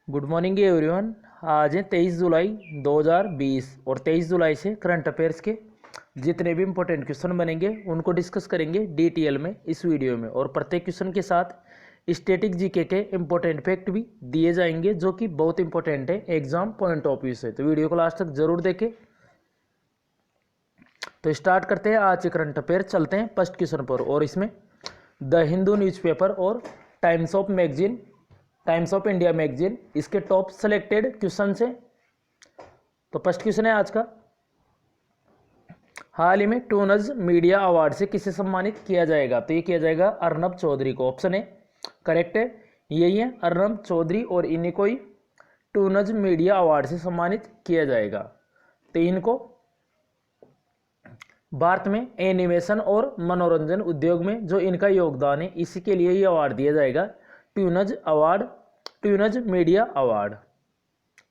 Good morning everyone. आज है 23 जुलाई 2020 और 23 जुलाई से करंट अफेयर्स के जितने भी इंपॉर्टेंट क्वेश्चन बनेंगे उनको डिस्कस करेंगे डिटेल में इस वीडियो में। और प्रत्येक क्वेश्चन के साथ स्टैटिक जीके के इंपॉर्टेंट फैक्ट भी दिए जाएंगे जो कि बहुत इंपॉर्टेंट है एग्जाम पॉइंट ऑफ व्यू से। तो वीडियो को लास्ट तक जरूर देखें। तो स्टार्ट करते हैं आज के करंट अफेयर। चलते हैं फर्स्ट क्वेश्चन पर, और इसमें द हिंदू न्यूज़पेपर और टाइम्स ऑफ इंडिया मैगजीन इसके टॉप सेलेक्टेड क्वेश्चन से। तो फर्स्ट क्वेश्चन है आज का, हाल ही में टूनज मीडिया अवार्ड से किसे सम्मानित किया जाएगा? तो ये किया जाएगा अर्नब चौधरी को। ऑप्शन ए करेक्ट है, यही है अर्नब चौधरी और इन्हीं को ही टूनज मीडिया अवार्ड से सम्मानित किया जाएगा। तो इनको भारत में एनिमेशन और मनोरंजन उद्योग में जो इनका योगदान है इसी के लिए ये अवार्ड दिया जाएगा, ट्यूनज मीडिया अवार्ड।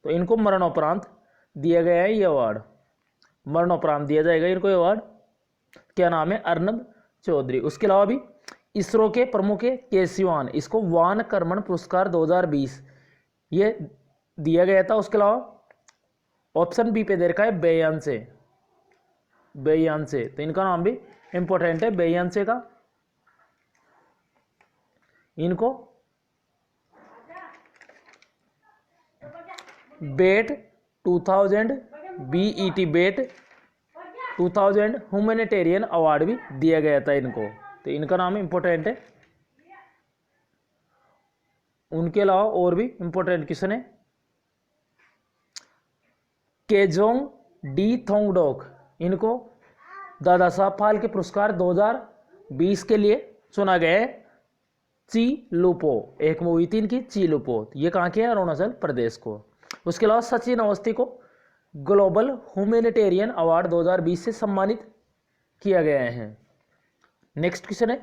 तो इनको मरणोपरांत दिया गया है ये अवार्ड, मरणोपरांत दिया जाएगा इनको अवार्ड। क्या नाम है? अर्नब चौधरी। उसके अलावा भी इसरो के प्रमुख है के सिवान, इसको वान कर्मण पुरस्कार 2020 ये दिया गया था। उसके अलावा ऑप्शन बी पे दे रखा है बेयान से, तो इनका नाम भी इंपॉर्टेंट है बेयान से का। इनको बेट 2000 बीईटी बेट 2000 ह्यूमैनिटेरियन अवार्ड भी दिया गया था इनको। तो इनका नाम इंपॉर्टेंट है। उनके अलावा और भी इंपॉर्टेंट क्वेश्चन है, केजोंग डी थोंगडोक, इनको दादा साहब फाल्के पुरस्कार 2020 के लिए चुना गया है। ची लुपो एक मूवी थी इनकी, ची लुपो, ये कहाँ के है? अरुणाचल प्रदेश को। उसके अलावा सचिन अवस्थी को ग्लोबल ह्यूमैनिटेरियन अवार्ड 2020 से सम्मानित किया गया है। नेक्स्ट क्वेश्चन है,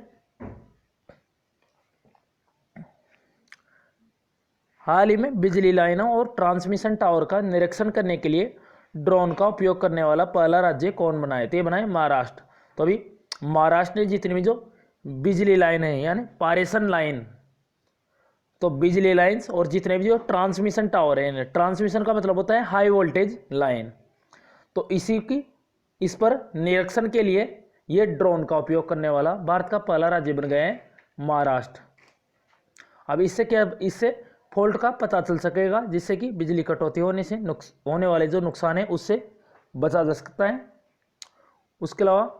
हाल ही में बिजली लाइनों और ट्रांसमिशन टावर का निरीक्षण करने के लिए ड्रोन का उपयोग करने वाला पहला राज्य कौन बना है? तो ये बना है महाराष्ट्र। तो अभी महाराष्ट्र ने जितनी भी जो बिजली लाइन है यानी पारेषण लाइन, तो बिजली लाइंस और जितने भी जो ट्रांसमिशन टावर है, ट्रांसमिशन का मतलब होता है हाई वोल्टेज लाइन, तो इस पर निरीक्षण के लिए ये ड्रोन का उपयोग करने वाला भारत का पहला राज्य बन गया है महाराष्ट्र। अब इससे फॉल्ट का पता चल सकेगा, जिससे कि बिजली कटौती होने से होने वाले जो नुकसान है उससे बचा जा सकता है। उसके अलावा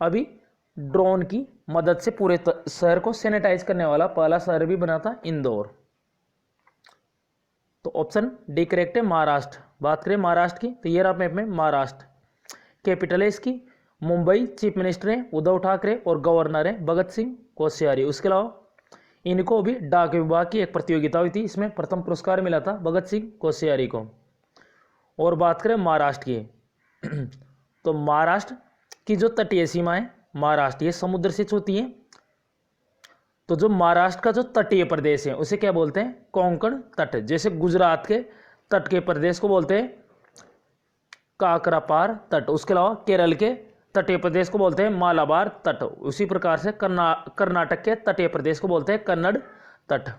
अभी ड्रोन की मदद से पूरे शहर को सैनिटाइज करने वाला पहला शहर भी बना था इंदौर। तो ऑप्शन डी करेक्ट है महाराष्ट्र। बात करें महाराष्ट्र की, तो ये रहा मैप में महाराष्ट्र। कैपिटल है इसकी मुंबई, चीफ मिनिस्टर है उद्धव ठाकरे और गवर्नर है भगत सिंह कोश्यारी। उसके अलावा इनको भी डाक विभाग की एक प्रतियोगिता हुई थी, इसमें प्रथम पुरस्कार मिला था भगत सिंह कोश्यारी को। और बात करें महाराष्ट्र की तो महाराष्ट्र की जो तटीय सीमा है महाराष्ट्र, ये समुद्र से छूती है। तो जो महाराष्ट्र का जो तटीय प्रदेश है उसे क्या बोलते हैं? कोंकण तट। जैसे गुजरात के तट के प्रदेश को बोलते हैं काकरापार तट। उसके अलावा केरल के तटीय प्रदेश को बोलते हैं मालाबार तट। उसी प्रकार से कर्नाटक के तटीय प्रदेश को बोलते हैं कन्नड़ तट।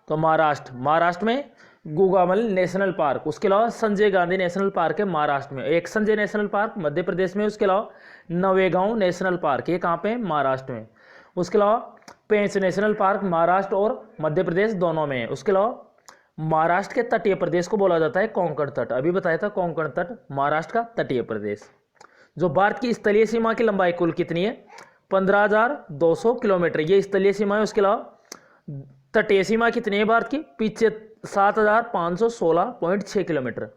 तो महाराष्ट्र में गुगामल नेशनल पार्क, उसके अलावा संजय गांधी नेशनल पार्क है महाराष्ट्र में। एक संजय नेशनल पार्क मध्य प्रदेश में, उसके अलावा नवेगांव नेशनल पार्क, ये कहाँ पे है? महाराष्ट्र में। उसके अलावा पेंच नेशनल पार्क महाराष्ट्र और मध्य प्रदेश दोनों में है। उसके अलावा महाराष्ट्र के तटीय प्रदेश को बोला जाता है कोंकण तट। अभी बताया था कोंकण तट महाराष्ट्र का तटीय प्रदेश। जो भारत की स्थलीय सीमा की लंबाई कुल कितनी है? 15,200 किलोमीटर, ये स्थलीय सीमा है। उसके अलावा तटीय सीमा कितनी है भारत की? पीछे 7,516.6 किलोमीटर,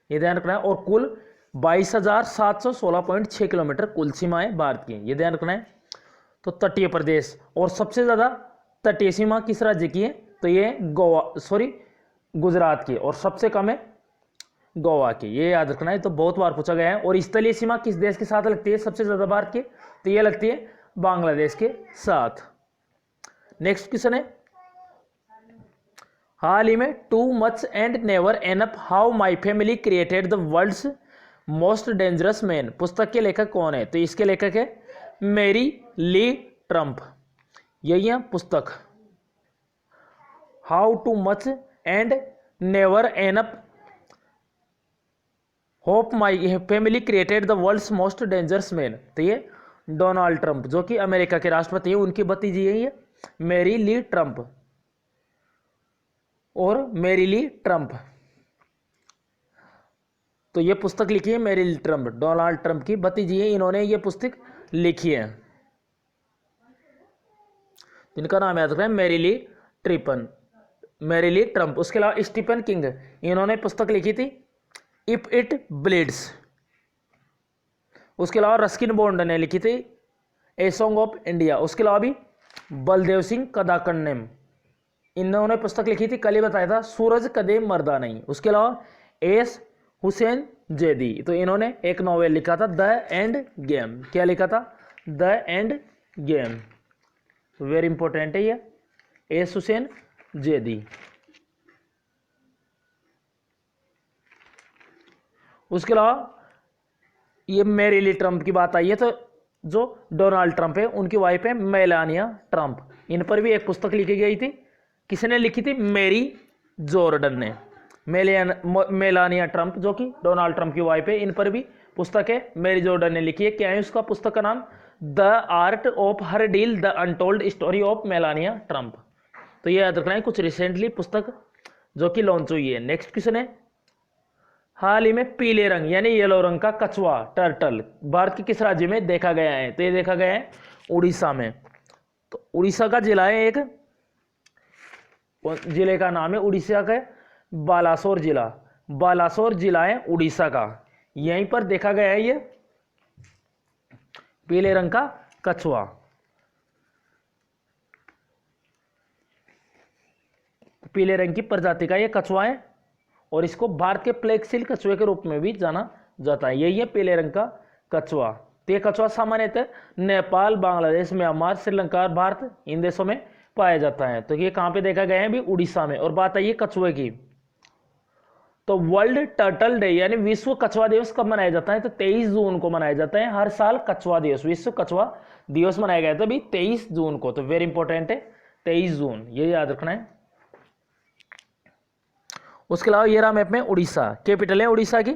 ये ध्यान रखना है। और कुल 22,716.6 किलोमीटर कुल सीमा है भारत की, ये ध्यान रखना है। तो तटीय प्रदेश, और सबसे ज्यादा तटीय सीमा किस राज्य की है? तो ये गुजरात की, और सबसे कम है गोवा की, ये याद रखना है। तो बहुत बार पूछा गया है। और स्थलीय सीमा किस देश के साथ लगती है सबसे ज्यादा भारत की? तो ये लगती है बांग्लादेश के साथ। नेक्स्ट क्वेश्चन है, हाल ही में too much and never enough how my family created the world's most dangerous man पुस्तक के लेखक कौन है? तो इसके लेखक है मेरी ली ट्रम्प, यही है पुस्तक। How too much and never enough hope my family created the world's most dangerous man. तो ये डोनाल्ड ट्रंप जो कि अमेरिका के राष्ट्रपति हैं, उनकी भतीजी है ये मैरी ली ट्रंप और मैरी ली ट्रंप। तो ये पुस्तक लिखी है मैरी ली ट्रंप, डोनाल्ड ट्रंप की भतीजी है, इन्होंने ये पुस्तक लिखी है। इनका नाम याद रखना है मैरी ली ट्रिपन, मैरी ली ट्रंप। उसके अलावा स्टीफन किंग, इन्होंने पुस्तक लिखी थी इफ इट ब्लीड्स। उसके अलावा रस्किन बॉन्ड ने लिखी थी ए सॉन्ग ऑफ इंडिया। उसके अलावा भी बलदेव सिंह कदाकन्नेम, इन्होंने पुस्तक लिखी थी, कल ही बताया था, सूरज कदे मर्दा नहीं। उसके अलावा एस हुसैन जैदी, तो इन्होंने एक नॉवेल लिखा था द एंड गेम। क्या लिखा था? The end game, very important है ये, एस हुसैन जैदी। उसके अलावा ये मैरी ली ट्रंप की बात आई है, तो जो डोनाल्ड ट्रंप है उनकी वाइफ है मेलानिया ट्रंप, इन पर भी एक पुस्तक लिखी गई थी। किसने लिखी थी? मैरी जॉर्डन ने। मेलानिया ट्रंप जो कि डोनाल्ड ट्रंप की वाइफ है, इन पर भी पुस्तक है, मैरी जॉर्डन ने लिखी है। क्या है उसका पुस्तक का नाम? The art of her deal, the untold story of Melania Trump. तो ये याद रखना है, कुछ रिसेंटली पुस्तक जो कि लॉन्च हुई है। नेक्स्ट क्वेश्चन है, हाल ही में पीले रंग यानी येलो रंग का कछुआ टर्टल भारत के किस राज्य में देखा गया है? तो ये देखा गया है उड़ीसा में। तो उड़ीसा का जिला है एक, जिले का नाम है उड़ीसा का बालासोर जिला। बालासोर जिला है उड़ीसा का, यहीं पर देखा गया है ये पीले रंग का कछुआ। पीले रंग की प्रजाति का ये कछुआ है और इसको भारत के प्लेग सील कछुए के रूप में भी जाना जाता है। यही है पीले रंग का कछुआ। तो ये कछुआ सामान्यतः नेपाल, बांग्लादेश, म्यांमार, श्रीलंका और भारत इन देशों में पाया जाता है। तो ये कहाँ पे देखा गया है? भी उड़ीसा में। और बात आई है कछुए की, तो वर्ल्ड टर्टल डे यानी विश्व कछुआ दिवस कब मनाया जाता है? तो 23 जून को मनाया जाता है। हर साल कछुआ दिवस, विश्व कछुआ दिवस मनाया गया था भी 23 जून को। तो वेरी इंपॉर्टेंट है 23 जून, ये याद रखना है। उसके अलावा ये रहा मैप में उड़ीसा, कैपिटल है उड़ीसा की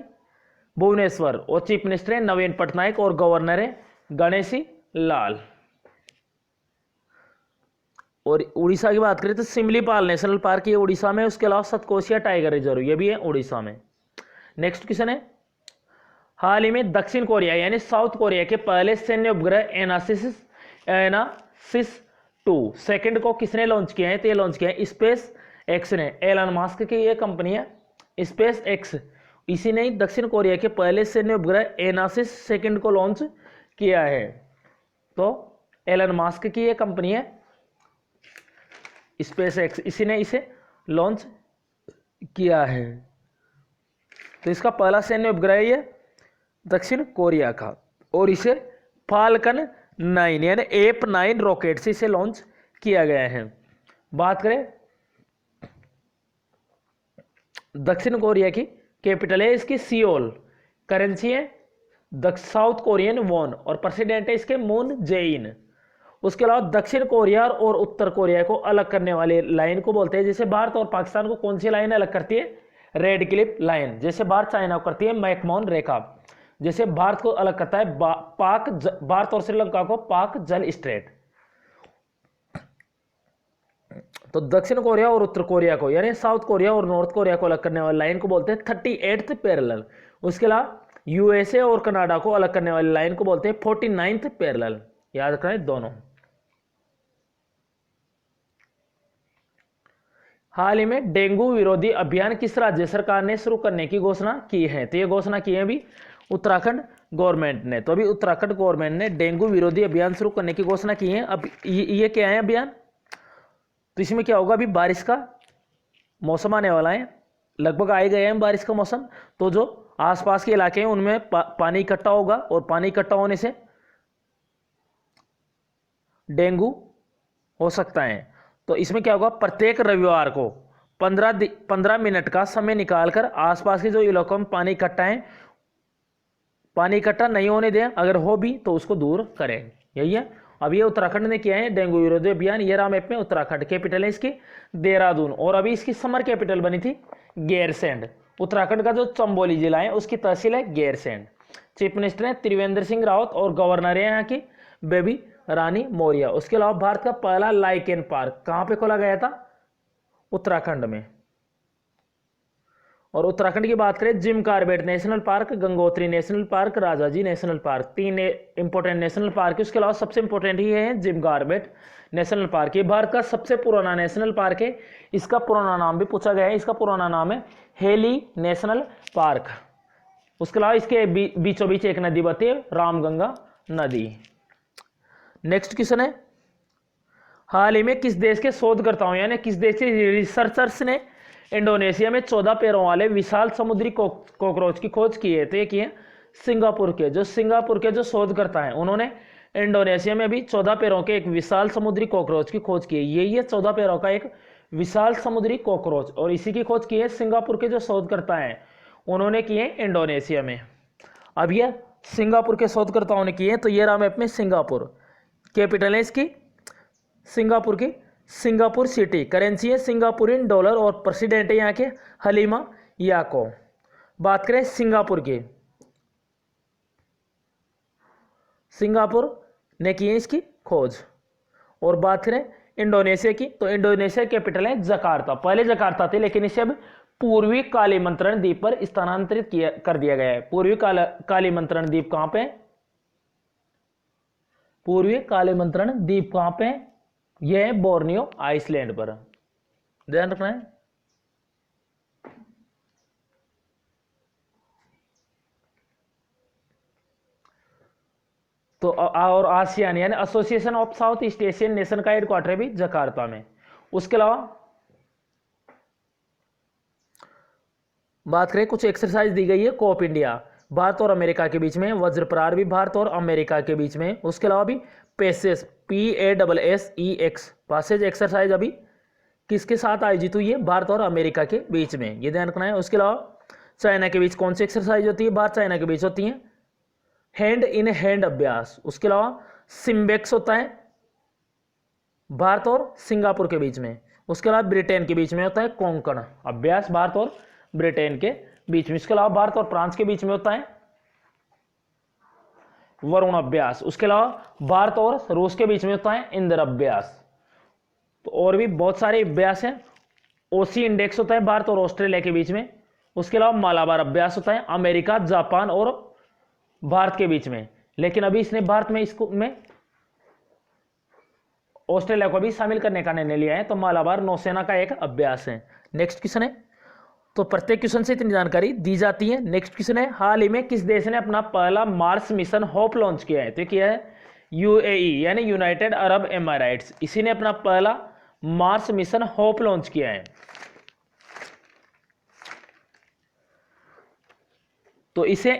भुवनेश्वर और चीफ मिनिस्टर है नवीन पटनायक और गवर्नर है गणेशी लाल। और उड़ीसा की बात करें तो सिमलीपाल नेशनल पार्क ये उड़ीसा में। उसके अलावा सतकोशिया टाइगर रिजर्व ये भी है उड़ीसा में। नेक्स्ट क्वेश्चन है, हाल ही में दक्षिण कोरिया यानी साउथ कोरिया के पहले सैन्य उपग्रह एनासिस 2 सेकंड को किसने लॉन्च किया है? तो ये लॉन्च किया है स्पेस एक्स ने। एलन मास्क की ये कंपनी है स्पेस एक्स, इसी ने दक्षिण कोरिया के पहले सैन्य उपग्रह एनासिस सेकंड को लॉन्च किया है। तो एलन मास्क की ये कंपनी है स्पेस एक्स, इसी ने इसे लॉन्च किया है। तो इसका पहला सैन्य उपग्रह ये दक्षिण कोरिया का, और इसे फाल्कन 9 यानी एप 9 रॉकेट से इसे लॉन्च किया गया है। बात करें दक्षिण कोरिया की कैपिटल है इसकी सियोल, करेंसी है साउथ कोरियन वॉन और प्रेसिडेंट है इसके मून जेइन। उसके अलावा दक्षिण कोरिया और उत्तर कोरिया को अलग करने वाली लाइन को बोलते हैं, जैसे भारत और पाकिस्तान को कौन सी लाइन अलग करती है? Red Cliff line. जैसे भारत चाइना को करती है मैकमोहन रेखा। जैसे भारत को अलग करता है भारत और श्रीलंका को पाक जल स्ट्रेट। तो दक्षिण कोरिया और उत्तर कोरिया को यानी साउथ कोरिया और नॉर्थ कोरिया को अलग करने वाली लाइन को बोलते हैं 38th पैरेलल। उसके अलावा यूएसए और कनाडा को अलग करने वाली लाइन को बोलते हैं 49th पैरेलल। याद रखना है दोनों। हाल ही में डेंगू विरोधी अभियान किस राज्य सरकार ने शुरू करने की घोषणा की है? तो ये घोषणा की है अभी उत्तराखंड गवर्नमेंट ने। तो अभी उत्तराखंड गवर्नमेंट ने डेंगू विरोधी अभियान शुरू करने की घोषणा की है। अब ये क्या है अभियान? तो इसमें क्या होगा, अभी बारिश का मौसम आने वाला है, लगभग आए गए हैं बारिश का मौसम। तो जो आसपास के इलाके हैं उनमें पानी इकट्ठा होगा और पानी इकट्ठा होने से डेंगू हो सकता है। तो इसमें क्या होगा, प्रत्येक रविवार को 15 मिनट का समय निकालकर आसपास के जो इलाकों में पानी इकट्ठा है, पानी इकट्ठा नहीं होने दें, अगर हो भी तो उसको दूर करें। यही है। अब ये उत्तराखंड ने किया है डेंगू विरोधी अभियान। ये रहा मैप में उत्तराखंड। कैपिटल है इसकी देहरादून, और अभी इसकी समर कैपिटल बनी थी गैरसैंण। उत्तराखंड का जो चंबोली जिला है उसकी तहसील है गैरसैंण। चीफ मिनिस्टर है त्रिवेंद्र सिंह रावत और गवर्नर है यहाँ की बेबी रानी मौर्य। उसके अलावा भारत का पहला लाइकेन पार्क कहाँ पे खोला गया था? उत्तराखंड में। और उत्तराखंड की बात करें, Jim Corbett national park, Gangotri national park, Rajaji national park, 3 important national park है। उसके अलावा सबसे इंपॉर्टेंट ही है जिम कॉर्बेट नेशनल पार्क। ये भारत का सबसे पुराना नेशनल पार्क है। इसका पुराना नाम भी पूछा गया है। इसका पुराना नाम है हेली नेशनल पार्क। उसके अलावा इसके बीचों बीच एक नदी बहती है, रामगंगा नदी। नेक्स्ट क्वेश्चन है, हाल ही में किस देश के शोधकर्ताओं यानी किस देश के रिसर्चर्स ने इंडोनेशिया में 14 पैरों वाले विशाल समुद्री कॉकरोच की खोज की है? तो ये की है सिंगापुर के जो शोधकर्ता हैं उन्होंने इंडोनेशिया में अभी 14 पैरों के एक विशाल समुद्री कॉकरोच की खोज की है। यही है 14 पैरों का एक विशाल समुद्री कॉकरोच, और इसी की खोज की है सिंगापुर के जो शोधकर्ता हैं उन्होंने की है इंडोनेशिया में। अब ये सिंगापुर के शोधकर्ताओं ने की है। तो ये रहा मैप में सिंगापुर। कैपिटल है इसकी सिंगापुर की सिंगापुर सिटी। करेंसी है सिंगापुरियन डॉलर, और प्रेसिडेंट है यहाँ के हलीमा याको। बात करें सिंगापुर की, सिंगापुर ने की है इसकी खोज। और बात करें इंडोनेशिया की, तो इंडोनेशिया कैपिटल है जकार्ता। पहले जकार्ता थी लेकिन इसे अब पूर्वी कालीमंत्रण द्वीप पर स्थानांतरित कर दिया गया है। पूर्वी कालीमंत्रण द्वीप कहां पे? पूर्वी कालीमंत्रण द्वीप कहां पे? यह है बोर्नियो आइसलैंड पर। ध्यान रखना है। तो और आसियान यानी association of south east Asian nation का हेडक्वार्टर भी जकार्ता में। उसके अलावा बात करें, कुछ एक्सरसाइज दी गई है कोप इंडिया, भारत और अमेरिका के बीच में। वज्रप्रहार भी भारत और अमेरिका के बीच में। उसके अलावा भी पेसेस PASSEX पासेज एक्सरसाइज अभी किसके साथ आयोजित हुई है? भारत और अमेरिका के बीच में, ये ध्यान रखना है। उसके अलावा चाइना के बीच कौन सी एक्सरसाइज होती है? भारत चाइना के बीच होती है हैंड इन हैंड अभ्यास। उसके अलावा सिम्बेक्स होता है भारत और सिंगापुर के बीच में। उसके अलावा ब्रिटेन के बीच में होता है कोंकण अभ्यास, भारत और ब्रिटेन के बीच में। इसके अलावा भारत और फ्रांस के बीच में होता है वरुण अभ्यास। उसके अलावा भारत और रूस के बीच में होता है इंद्र अभ्यास। तो और भी बहुत सारे अभ्यास हैं। ओसी इंडेक्स होता है भारत और ऑस्ट्रेलिया के बीच में। उसके अलावा मालाबार अभ्यास होता है अमेरिका, जापान और भारत के बीच में। लेकिन अभी इसने भारत में इसको में ऑस्ट्रेलिया को भी शामिल करने का निर्णय लिया है। तो मालाबार नौसेना का एक अभ्यास है। नेक्स्ट क्वेश्चन है, तो प्रत्येक क्वेश्चन से इतनी जानकारी दी जाती है। नेक्स्ट क्वेश्चन है, हाल ही में किस देश ने अपना पहला मार्स मिशन होप लॉन्च किया है? तो किया है UAE यानी यूनाइटेड अरब एमिरेट्स। इसी ने अपना पहला मार्स मिशन होप लॉन्च किया है। तो इसे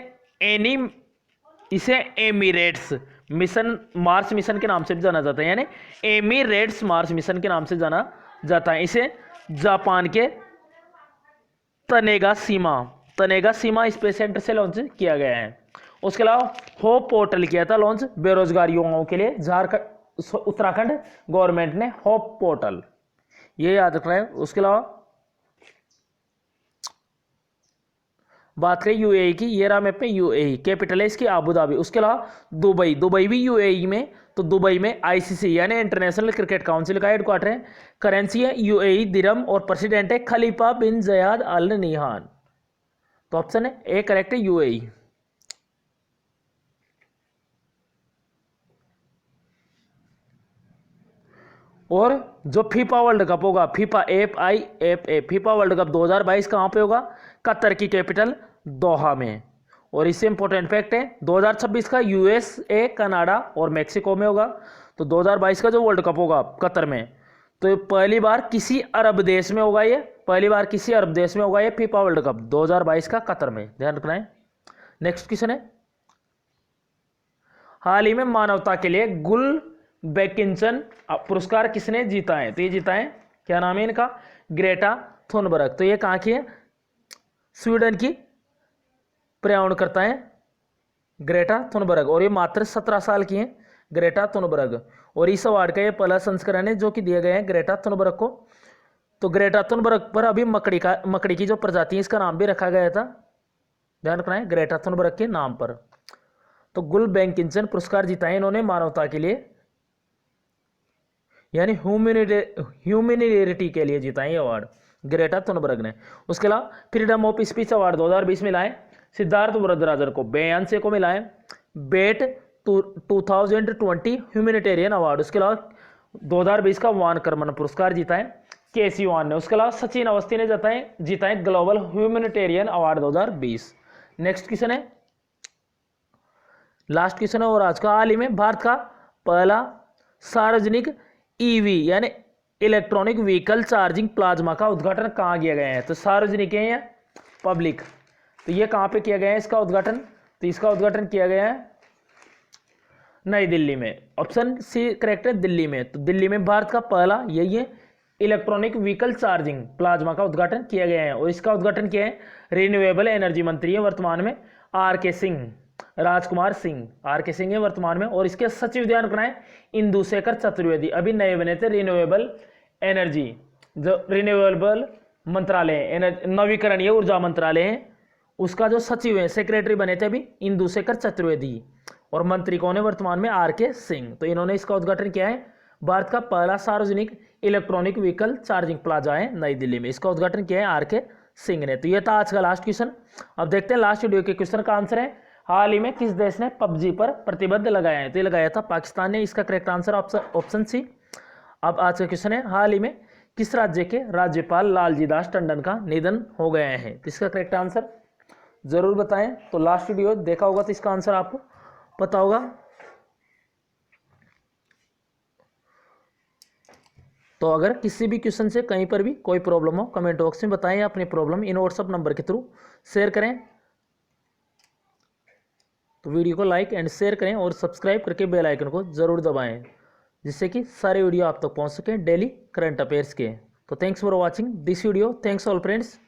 एमिरेट्स मिशन मार्स मिशन के नाम से भी जाना जाता है, यानी एमिरेट्स मार्स मिशन के नाम से जाना जाता है। इसे जापान के तनेगा सीमा स्पेस सेंटर से लॉन्च किया गया है। उसके अलावा होप पोर्टल किया था लॉन्च बेरोजगार युवाओं के लिए। उत्तराखंड गवर्नमेंट ने होप पोर्टल, ये याद रखना है। उसके अलावा बात करें UAE की, ये रहा मैप में UAE। कैपिटल है इसकी आबू धाबी। उसके अलावा दुबई भी UAE में। तो दुबई में ICC यानी इंटरनेशनल क्रिकेट काउंसिल का हेडक्वार्टर है। करेंसी है UAE दिरहम, और प्रेसिडेंट है खलीफा बिन जयाद अल निहान। तो ऑप्शन है ए करेक्ट है UAE। और जो फीफा वर्ल्ड कप होगा, फीफा वर्ल्ड कप 2022 कहां पे होगा? कतर की कैपिटल दोहा में। और इससे इंपॉर्टेंट फैक्ट है 2026 का USA, कनाडा और मेक्सिको में होगा। तो 2022 का जो वर्ल्ड कप होगा कतर में, तो पहली बार किसी अरब देश में होगा ये फीफा वर्ल्ड कप 2022 का कतर में, ध्यान रखना है। नेक्स्ट क्वेश्चन है, हाल ही में मानवता के लिए गुल बेकिंसन पुरस्कार किसने जीता है? तो ये जीता है, क्या नाम है इनका? Greta Thunberg. तो ये कहाँ की है? स्वीडन की पर्यावरणकर्ता है ग्रेटा थुनबर्ग, और ये मात्र 17 साल की हैं। Greta Thunberg. और इस अवार्ड का ये पहला संस्करण है जो कि दिया गया है ग्रेटा थुनबर्ग को। तो ग्रेटा थुनबर्ग पर अभी मकड़ी की जो प्रजाति है इसका नाम भी रखा गया था, ध्यान रखना है, ग्रेटा थुनबर्ग के नाम पर। तो गुलबैंकिंसन पुरस्कार जीता है इन्होंने मानवता के लिए, यानी ह्यूमैनिटेरिटी के लिए जीता है ये अवार्ड ग्रेटा थुनबर्ग ने। उसके अलावा फ्रीडम ऑफ स्पीच अवार्ड 2020 मिला है सिद्धार्थ वरदराजन को, बेयांसे को मिला है बेट 2020 ह्यूमैनिटेरियन अवार्ड। उसके अलावा 2020 का वान कर्मन पुरस्कार जीता है केसी वान ने। उसके अलावा सचिन अवस्थी ने जीता है global humanitarian award 2020। Next question है, लास्ट क्वेश्चन है और आज का, हाल ही में भारत का पहला सार्वजनिक ईवी यानी इलेक्ट्रॉनिक व्हीकल चार्जिंग प्लाज्मा का उद्घाटन कहाँ किया गया है? तो सार्वजनिक है या पब्लिक, तो ये कहाँ पे किया गया है इसका उद्घाटन? तो इसका उद्घाटन किया गया है नई दिल्ली में। ऑप्शन सी करेक्ट है, दिल्ली में। तो दिल्ली में भारत का पहला यही है इलेक्ट्रॉनिक व्हीकल चार्जिंग प्लाज्मा का उद्घाटन किया गया है। और इसका उद्घाटन किया है रिन्यूएबल एनर्जी मंत्री है वर्तमान में आर के सिंह, राजकुमार सिंह, आर के सिंह है वर्तमान में। और इसके सचिव ध्यान रखना है इंदुशेखर चतुर्वेदी, अभी नए बने थे रिन्यूएबल एनर्जी, जो रिन्यूएबल मंत्रालय नवीकरणीय ऊर्जा मंत्रालय है उसका जो सचिव है सेक्रेटरी बने थे अभी इंदुशेखर चतुर्वेदी, और मंत्री कौन है वर्तमान में आर के सिंह। तो इन्होंने इसका उद्घाटन किया है। भारत का पहला सार्वजनिक इलेक्ट्रॉनिक व्हीकल चार्जिंग प्लाजा है नई दिल्ली में, इसका उद्घाटन किया है आर के सिंह ने। तो यह था आज का लास्ट क्वेश्चन। अब देखते हैं लास्ट वीडियो के क्वेश्चन का आंसर है, हाल ही में किस देश ने पबजी पर प्रतिबंध लगाया है? तो ये लगाया था पाकिस्तान ने, इसका करेक्ट आंसर ऑप्शन सी। अब आज का क्वेश्चन है, हाल ही में किस राज्य के राज्यपाल लालजी दास टंडन का निधन हो गया है? तो इसका करेक्ट आंसर जरूर बताएं। तो लास्ट वीडियो देखा होगा तो इसका आंसर आपको पता होगा। तो अगर किसी भी क्वेश्चन से कहीं पर भी कोई प्रॉब्लम हो कमेंट बॉक्स में बताएं, अपनी प्रॉब्लम इन व्हाट्सएप नंबर के थ्रू शेयर करें। तो वीडियो को लाइक एंड शेयर करें और सब्सक्राइब करके बेल आइकन को जरूर दबाएं, जिससे कि सारे वीडियो आप तक पहुंच सकें डेली करंट अफेयर्स के। तो thanks for watching this video, thanks all friends.